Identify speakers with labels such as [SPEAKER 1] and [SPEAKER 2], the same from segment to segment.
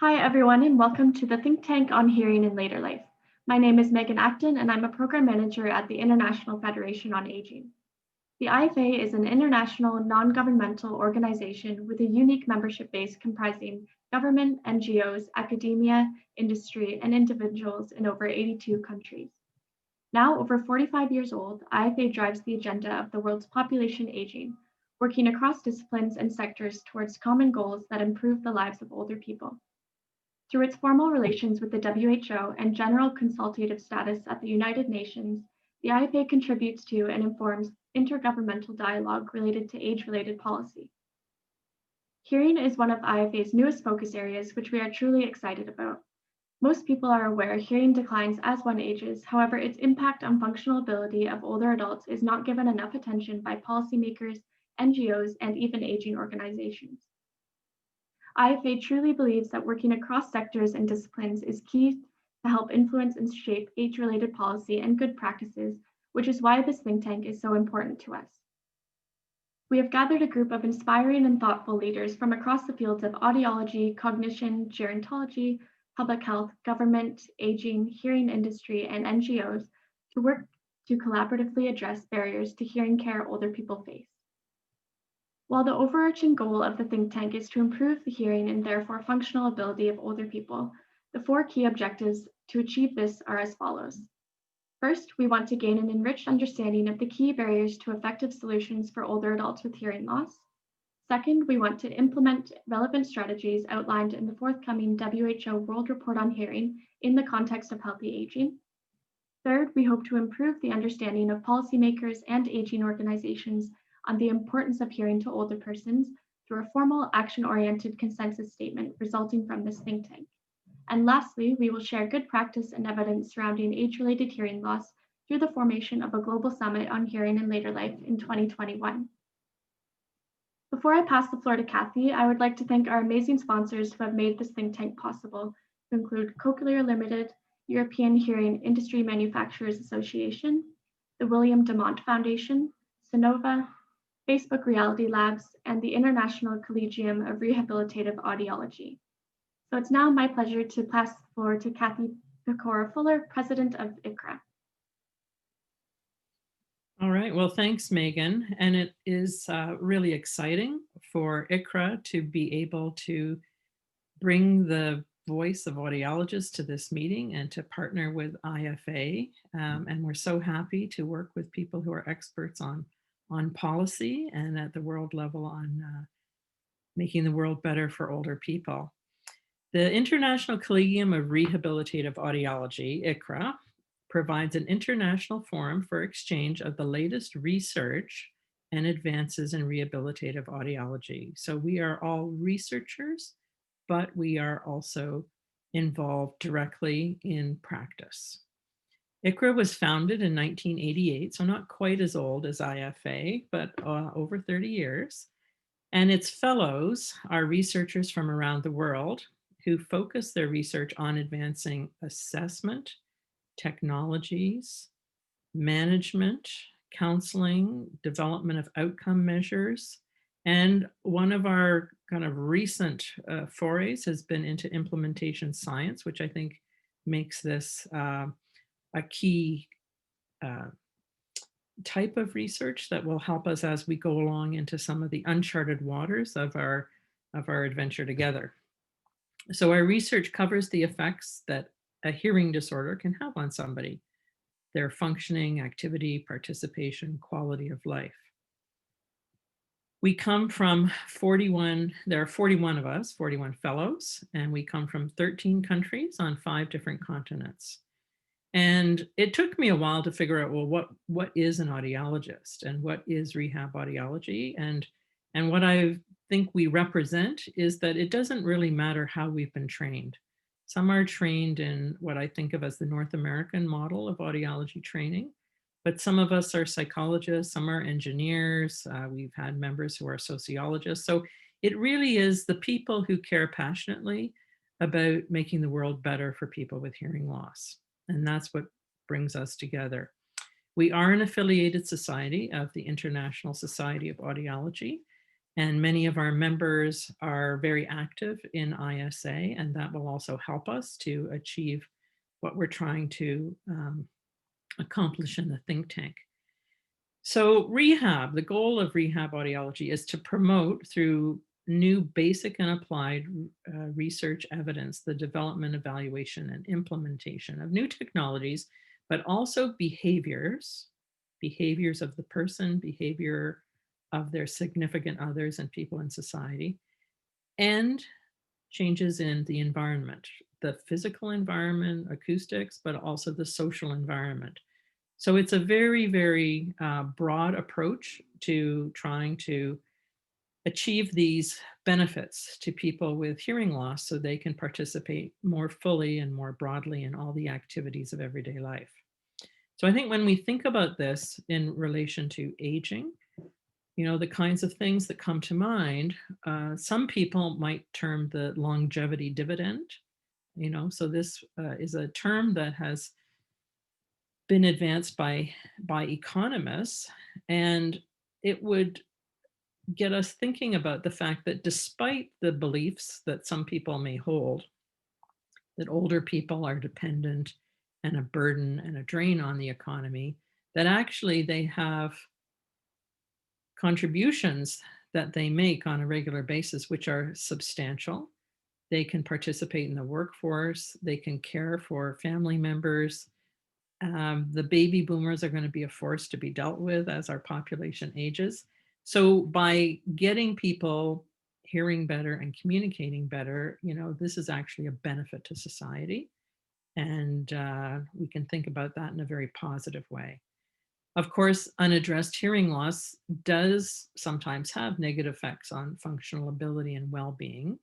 [SPEAKER 1] Hi, everyone, and welcome to the Think Tank on Hearing in Later Life. My name is Megan Acton, and I'm a program manager at the International Federation on Aging. The IFA is an international non-governmental organization with a unique membership base comprising government, NGOs, academia, industry, and individuals in over 82 countries. Now over 45 years old, IFA drives the agenda of the world's population aging, working across disciplines and sectors towards common goals that improve the lives of older people. Through its formal relations with the WHO and general consultative status at the United Nations, the IFA contributes to and informs intergovernmental dialogue related to age-related policy. Hearing is one of IFA's newest focus areas, which we are truly excited about. Most people are aware hearing declines as one ages. However, its impact on functional ability of older adults is not given enough attention by policymakers, NGOs, and even aging organizations. IFA truly believes that working across sectors and disciplines is key to help influence and shape age-related policy and good practices, which is why this think tank is so important to us. We have gathered a group of inspiring and thoughtful leaders from across the fields of audiology, cognition, gerontology, public health, government, aging, hearing industry, and NGOs to work to collaboratively address barriers to hearing care older people face. While the overarching goal of the think tank is to improve the hearing and therefore functional ability of older people, the four key objectives to achieve this are as follows. First, we want to gain an enriched understanding of the key barriers to effective solutions for older adults with hearing loss. Second, we want to implement relevant strategies outlined in the forthcoming WHO World Report on Hearing in the context of healthy aging. Third, we hope to improve the understanding of policymakers and aging organizations on the importance of hearing to older persons through a formal action-oriented consensus statement resulting from this think tank. And lastly, we will share good practice and evidence surrounding age-related hearing loss through the formation of a global summit on hearing in later life in 2021. Before I pass the floor to Kathy, I would like to thank our amazing sponsors who have made this think tank possible, to include Cochlear Limited, European Hearing Industry Manufacturers Association, the William Demont Foundation, Sonova, Facebook Reality Labs, and the International Collegium of Rehabilitative Audiology. So it's now my pleasure to pass the floor to Kathy Pichora-Fuller, President of ICRA.
[SPEAKER 2] All right, well, thanks, Megan. And it is really exciting for ICRA to be able to bring the voice of audiologists to this meeting and to partner with IFA. And we're so happy to work with people who are experts on policy and at the world level on making the world better for older people. The International Collegium of Rehabilitative Audiology, ICRA, provides an international forum for exchange of the latest research and advances in rehabilitative audiology. So we are all researchers, but we are also involved directly in practice. ICRA was founded in 1988, so not quite as old as IFA, but over 30 years. And its fellows are researchers from around the world who focus their research on advancing assessment, technologies, management, counseling, development of outcome measures. And one of our kind of recent forays has been into implementation science, which I think makes this a key type of research that will help us as we go along into some of the uncharted waters of our adventure together. So our research covers the effects that a hearing disorder can have on somebody, their functioning, activity, participation, quality of life. We come from 41, there are 41 of us, 41 fellows, and we come from 13 countries on 5 different continents. And it took me a while to figure out, well, what is an audiologist and what is rehab audiology? And what I think we represent is that it doesn't really matter how we've been trained. Some are trained in what I think of as the North American model of audiology training, but some of us are psychologists, some are engineers, we've had members who are sociologists. So it really is the people who care passionately about making the world better for people with hearing loss. And that's what brings us together. We are an affiliated society of the International Society of Audiology, And many of our members are very active in ISA, and that will also help us to achieve what we're trying to accomplish in the think tank. So rehab, the goal of rehab audiology is to promote through new basic and applied research evidence, the development, evaluation, and implementation of new technologies, but also behaviors of the person, behavior of their significant others and people in society, and changes in the environment, the physical environment, acoustics, but also the social environment. So it's a very, very broad approach to trying to achieve these benefits to people with hearing loss so they can participate more fully and more broadly in all the activities of everyday life. So I think when we think about this in relation to aging, the kinds of things that come to mind, some people might term the longevity dividend, so this is a term that has been advanced by economists, and it would get us thinking about the fact that despite the beliefs that some people may hold, that older people are dependent and a burden and a drain on the economy, that actually they have contributions that they make on a regular basis, which are substantial. They can participate in the workforce, they can care for family members. The baby boomers are going to be a force to be dealt with as our population ages. So by getting people hearing better and communicating better, this is actually a benefit to society. And we can think about that in a very positive way. Of course, unaddressed hearing loss does sometimes have negative effects on functional ability and well-being,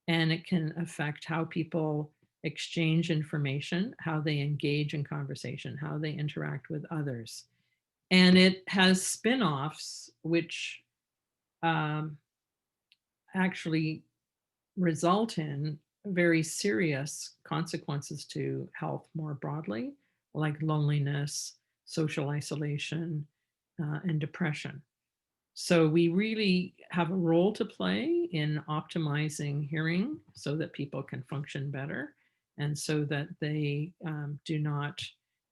[SPEAKER 2] and it can affect how people exchange information, how they engage in conversation, how they interact with others. And it has spin-offs which actually result in very serious consequences to health more broadly, like loneliness, social isolation, and depression. So we really have a role to play in optimizing hearing so that people can function better and so that they do not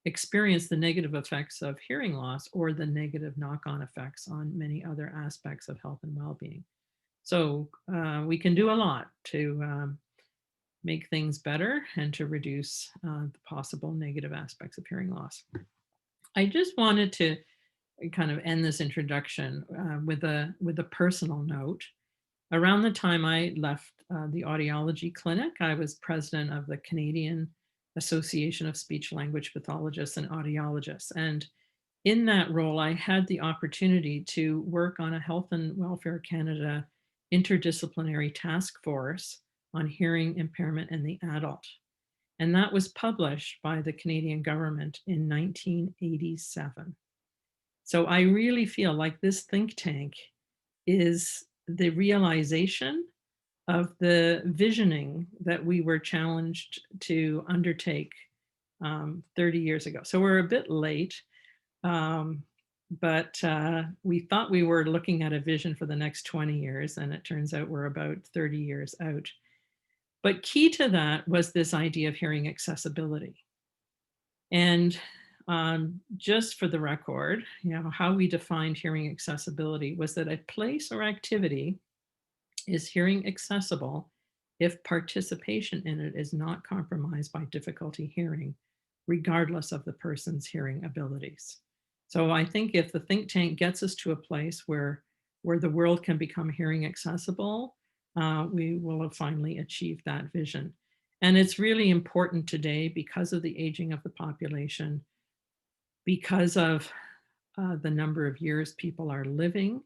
[SPEAKER 2] experience the negative effects of hearing loss or the negative knock-on effects on many other aspects of health and well-being. So we can do a lot to make things better and to reduce the possible negative aspects of hearing loss. I just wanted to kind of end this introduction with a personal note. Around the time I left the audiology clinic, I was president of the Canadian Association of Speech Language Pathologists and Audiologists. And in that role, I had the opportunity to work on a Health and Welfare Canada interdisciplinary task force on hearing impairment in the adult. And that was published by the Canadian government in 1987. So I really feel like this think tank is the realization of the visioning that we were challenged to undertake 30 years ago. So we're a bit late, but we thought we were looking at a vision for the next 20 years, and it turns out we're about 30 years out. But key to that was this idea of hearing accessibility. And just for the record, how we defined hearing accessibility was that a place or activity is hearing accessible if participation in it is not compromised by difficulty hearing, regardless of the person's hearing abilities. So I think if the think tank gets us to a place where the world can become hearing accessible, we will have finally achieved that vision. And it's really important today because of the aging of the population, because of the number of years people are living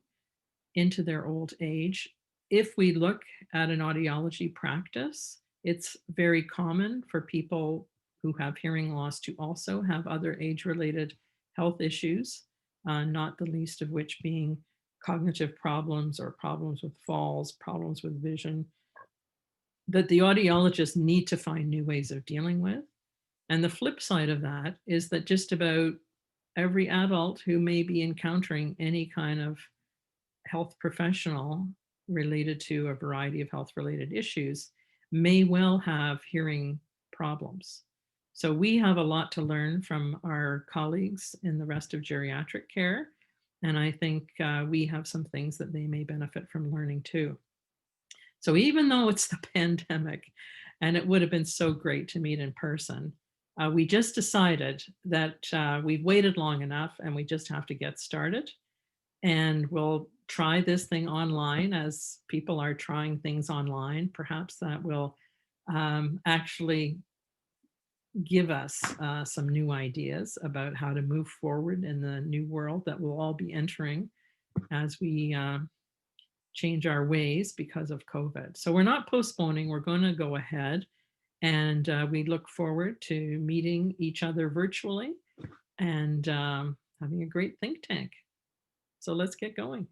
[SPEAKER 2] into their old age. If we look at an audiology practice, it's very common for people who have hearing loss to also have other age-related health issues, not the least of which being cognitive problems or problems with falls, problems with vision, that the audiologists need to find new ways of dealing with. And the flip side of that is that just about every adult who may be encountering any kind of health professional related to a variety of health related issues may well have hearing problems. So we have a lot to learn from our colleagues in the rest of geriatric care. And I think we have some things that they may benefit from learning too. So even though it's the pandemic, and it would have been so great to meet in person, we just decided that we've waited long enough and we just have to get started. And we'll try this thing online as people are trying things online. Perhaps that will actually give us some new ideas about how to move forward in the new world that we'll all be entering as we change our ways because of COVID. So we're not postponing, we're going to go ahead, and we look forward to meeting each other virtually and having a great think tank. So let's get going.